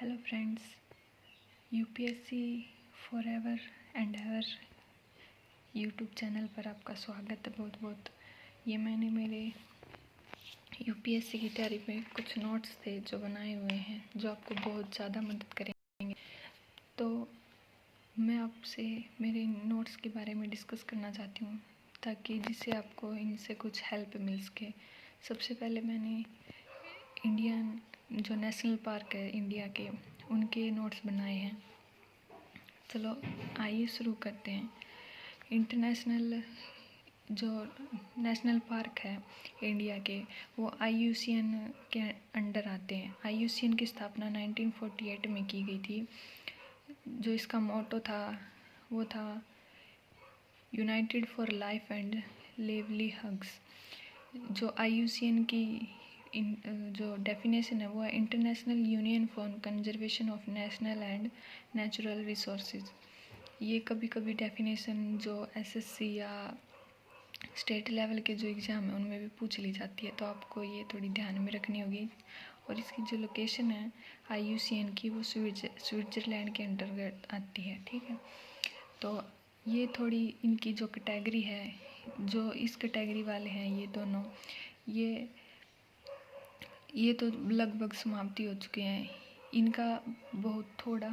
Hello friends, UPSC forever and ever YouTube channel पर आपका स्वागत है बहुत बहुत। ये मैंने मेरे यूपीएससी की तैयारी में कुछ नोट्स थे जो बनाए हुए हैं, जो आपको बहुत ज़्यादा मदद करेंगे। तो मैं आपसे मेरे नोट्स के बारे में डिस्कस करना चाहती हूँ ताकि जिससे आपको इनसे कुछ हेल्प मिल सके। सबसे पहले मैंने इंडियन जो नेशनल पार्क है इंडिया के, उनके नोट्स बनाए हैं। चलो आइए शुरू करते हैं। इंटरनेशनल जो नेशनल पार्क है इंडिया के, वो IUCN के अंडर आते हैं। IUCN की स्थापना 1948 में की गई थी। जो इसका मोटो था वो था United for life and lively hugs. जो IUCN की जो डेफिनेशन है वो है international union for conservation of national and natural resources. ये कभी कभी डेफिनेशन जो SSC या स्टेट लेवल के जो एग्ज़ाम है उनमें भी पूछ ली जाती है, तो आपको ये थोड़ी ध्यान में रखनी होगी। और इसकी जो लोकेशन है IUCN की, वो स्विट्ज़रलैंड के अंतर्गत आती है। ठीक है, तो ये थोड़ी इनकी जो कैटेगरी है, जो इस कैटेगरी वाले हैं ये दोनों, ये तो लगभग समाप्ति हो चुके हैं। इनका बहुत थोड़ा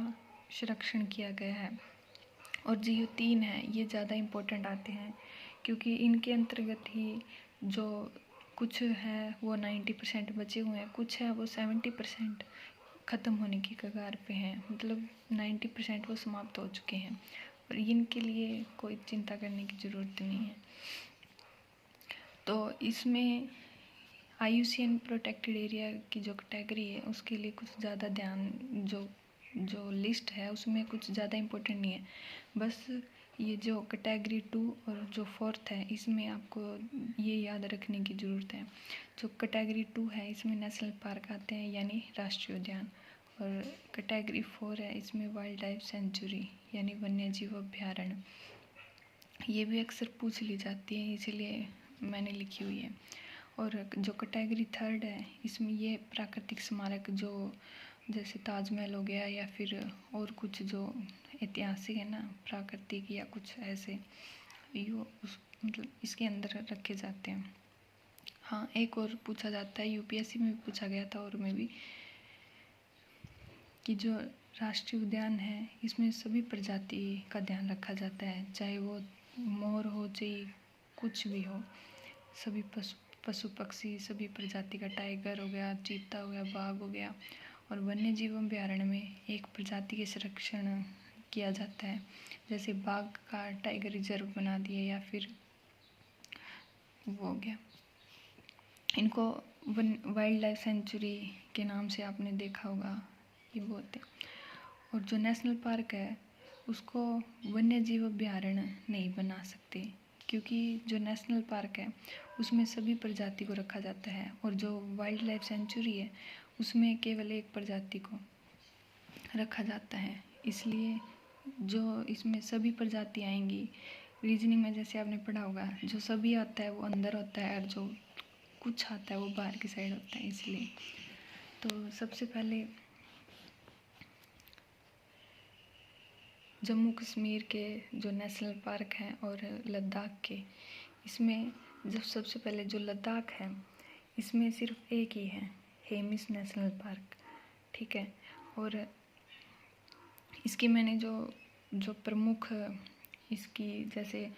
संरक्षण किया गया है। और जो 3 हैं ये ज़्यादा इम्पोर्टेंट आते हैं, क्योंकि इनके अंतर्गत ही जो कुछ है वो 90% बचे हुए हैं, कुछ है वो 70% ख़त्म होने की कगार पे हैं। मतलब 90% वो समाप्त हो चुके हैं और इनके लिए कोई चिंता करने की ज़रूरत नहीं है। तो इसमें IUCN प्रोटेक्टेड एरिया की जो कैटेगरी है उसके लिए कुछ ज़्यादा ध्यान, जो लिस्ट है उसमें कुछ ज़्यादा इम्पोर्टेंट नहीं है। बस ये जो कैटेगरी 2 और जो 4th है, इसमें आपको ये याद रखने की ज़रूरत है। जो कैटेगरी 2 है इसमें नेशनल पार्क आते हैं यानी राष्ट्रीय उद्यान, और कैटेगरी 4 है इसमें वाइल्ड लाइफ सेंचुरी यानी वन्य जीव अभ्यारण्य। ये भी अक्सर पूछ ली जाती है, इसलिए मैंने लिखी हुई है। और जो कैटेगरी 3 है इसमें ये प्राकृतिक स्मारक, जो जैसे ताजमहल हो गया या फिर और कुछ जो ऐतिहासिक है ना, प्राकृतिक या कुछ ऐसे, मतलब इसके अंदर रखे जाते हैं। हाँ, एक और पूछा जाता है, यूपीएससी में भी पूछा गया था और में भी, कि जो राष्ट्रीय उद्यान है इसमें सभी प्रजाति का ध्यान रखा जाता है, चाहे वो मोर हो चाहे कुछ भी हो, सभी पशु पक्षी सभी प्रजाति का, टाइगर हो गया, चीता हो गया, बाघ हो गया। और वन्य जीव अभ्यारण्य में एक प्रजाति के संरक्षण किया जाता है, जैसे बाघ का टाइगर रिजर्व बना दिए या फिर वो हो गया। इनको वाइल्ड लाइफ सेंचुरी के नाम से आपने देखा होगा, ये वो होते हैं। और जो नेशनल पार्क है उसको वन्य जीव अभ्यारण्य नहीं बना सकते, क्योंकि जो नेशनल पार्क है उसमें सभी प्रजाति को रखा जाता है, और जो वाइल्ड लाइफ सेंचुरी है उसमें केवल एक प्रजाति को रखा जाता है। इसलिए जो इसमें सभी प्रजाति आएंगी, रीजनिंग में जैसे आपने पढ़ा होगा, जो सभी आता है वो अंदर होता है और जो कुछ आता है वो बाहर की साइड होता है। इसलिए तो सबसे पहले जम्मू कश्मीर के जो नेशनल पार्क हैं और लद्दाख के, इसमें जब सबसे पहले जो लद्दाख है इसमें सिर्फ एक ही है, हेमिस नेशनल पार्क। ठीक है, और इसकी मैंने जो प्रमुख इसकी, जैसे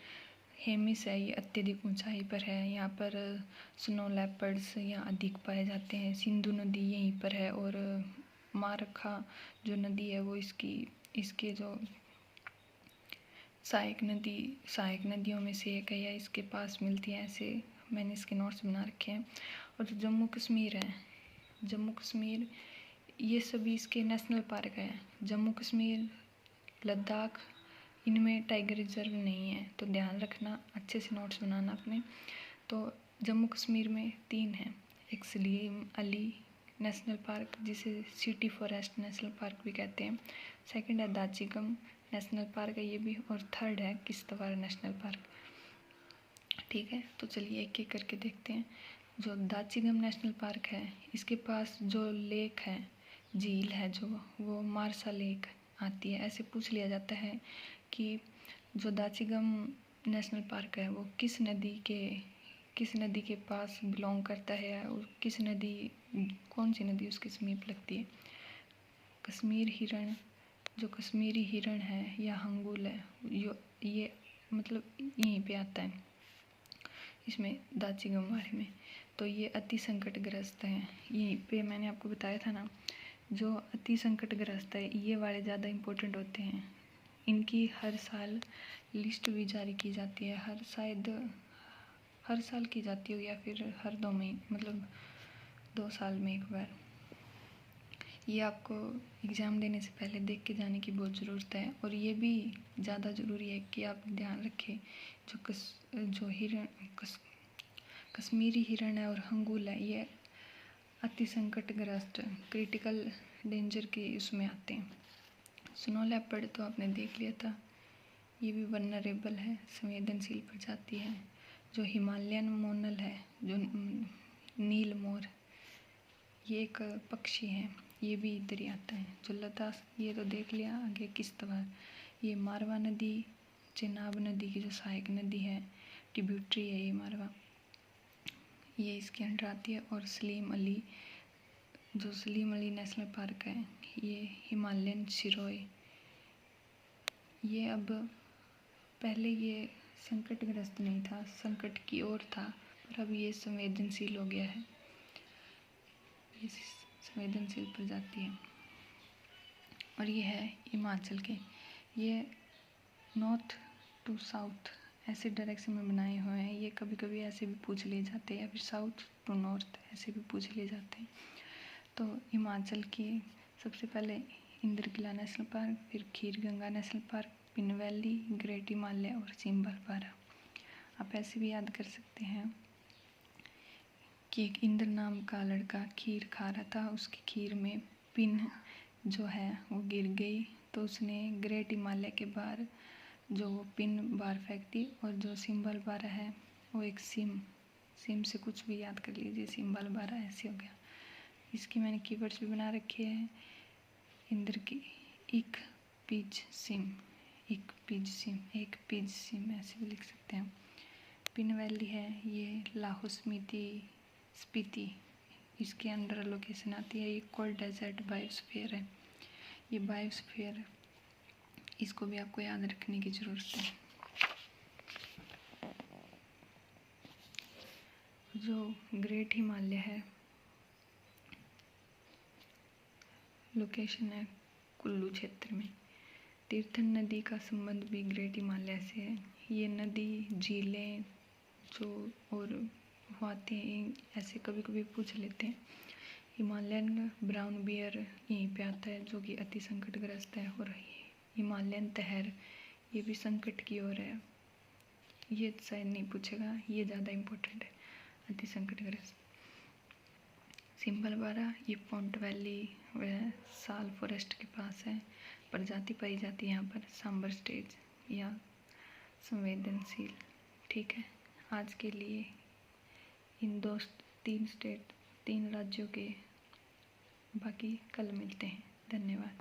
हेमिस है ये अत्यधिक ऊंचाई पर है, यहाँ पर स्नो लेपर्ड्स यहाँ अधिक पाए जाते हैं, सिंधु नदी यहीं पर है, और मारखा जो नदी है वो इसके जो सहायक नदियों में से एक है या इसके पास मिलती है, ऐसे मैंने इसके नोट्स बना रखे हैं। और जो जम्मू कश्मीर है, जम्मू कश्मीर ये सभी इसके नेशनल पार्क हैं। जम्मू कश्मीर, लद्दाख, इनमें टाइगर रिजर्व नहीं है, तो ध्यान रखना, अच्छे से नोट्स बनाना अपने। तो जम्मू कश्मीर में 3 हैं, एक सलीम अली नेशनल पार्क जिसे सिटी फॉरेस्ट नेशनल पार्क भी कहते हैं, सेकंड है दाचिगम नेशनल पार्क है ये भी, और 3rd है किश्तवाड़ नेशनल पार्क। ठीक है, तो चलिए एक एक करके देखते हैं। जो दाचिगम नेशनल पार्क है इसके पास जो लेक है झील है जो वो मार्सा लेक आती है। ऐसे पूछ लिया जाता है कि जो दाचिगम नेशनल पार्क है वो किस नदी के पास बिलोंग करता है और कौन सी नदी उसके समीप लगती है। जो कश्मीरी हिरण है या हंगुल है ये मतलब यहीं पे आता है इसमें दाचिगम वाले में। तो ये अति संकटग्रस्त हैं। यहीं पे मैंने आपको बताया था ना, जो अति संकटग्रस्त है ये वाले ज़्यादा इम्पोर्टेंट होते हैं। इनकी हर साल लिस्ट भी जारी की जाती है, हर साल की जाती हो या फिर हर 2 महीने मतलब 2 साल में एक बार। ये आपको एग्ज़ाम देने से पहले देख के जाने की बहुत ज़रूरत है। और ये भी ज़्यादा ज़रूरी है कि आप ध्यान रखें जो कश्मीरी हिरण है और हंगुल है ये अति संकटग्रस्त क्रिटिकल डेंजर के उसमें आते हैं। स्नो लेपर्ड तो आपने देख लिया था, ये भी वल्नरेबल है, संवेदनशील प्रजाति है। जो हिमालयन मोनल है, जो नील मोर, ये एक पक्षी है, ये भी इधर ही आता है। जो लद्दाख, ये तो देख लिया। आगे किश्तवाड़, ये मारवा नदी, चेनाब नदी की जो सहायक नदी है, ट्रिब्यूटरी है ये मारवा, ये इसके अंडर आती है। और सलीम अली नेशनल पार्क है, ये हिमालयन सिरोय, ये अब पहले ये संकटग्रस्त नहीं था, संकट की ओर था, पर अब ये संवेदनशील हो गया है। ये संवेदनशील प्रजाति है। और ये है हिमाचल के, ये नॉर्थ टू साउथ ऐसे डायरेक्शन में बनाए हुए हैं। ये कभी कभी ऐसे भी पूछ लिए जाते हैं या फिर साउथ टू नॉर्थ ऐसे भी पूछ लिए जाते हैं। तो हिमाचल की सबसे पहले इंद्रकिला नेशनल पार्क, फिर Kheer Ganga national park, Pin valley, great Himalaya और सिम्बलपारा। आप ऐसे भी याद कर सकते हैं कि एक इंद्र नाम का लड़का खीर खा रहा था, उसकी खीर में पिन जो है वो गिर गई, तो उसने ग्रेट हिमालय के बाहर जो वो पिन बाहर फेंक दी। और जो सिम्बलपारा है वो एक सिम से कुछ भी याद कर लीजिए, सिम्बलपारा ऐसे हो गया। इसकी मैंने कीवर्ड्स भी बना रखे हैं। इंद्र की एक पिज सिम, एक पिज सिम ऐसे भी लिख सकते हैं। पिन वैली है, ये लाहौल स्पीति इसके अंडर लोकेशन आती है। ये कोल्ड डेजर्ट बायोस्फीयर है, ये बायोस्फीयर, इसको भी आपको याद रखने की ज़रूरत है। जो ग्रेट हिमालय है, लोकेशन है कुल्लू क्षेत्र में। तीर्थन नदी का संबंध भी ग्रेट हिमालय से है। ये नदी, झीलें जो और आते हैं ऐसे कभी कभी पूछ लेते हैं। हिमालयन ब्राउन बियर यहीं पे आता है जो कि अति संकटग्रस्त है। और हिमालयन तहर, ये भी संकट की ओर है, ये शायद नहीं पूछेगा, ये ज़्यादा इम्पोर्टेंट है, अति संकटग्रस्त। सिम्बलपारा, ये पोंट वैली वह साल फॉरेस्ट के पास है। प्रजाति पाई जाती है यहाँ पर सांबर स्टेज या संवेदनशील। ठीक है, आज के लिए इन 3 राज्यों के, बाकी कल मिलते हैं। धन्यवाद।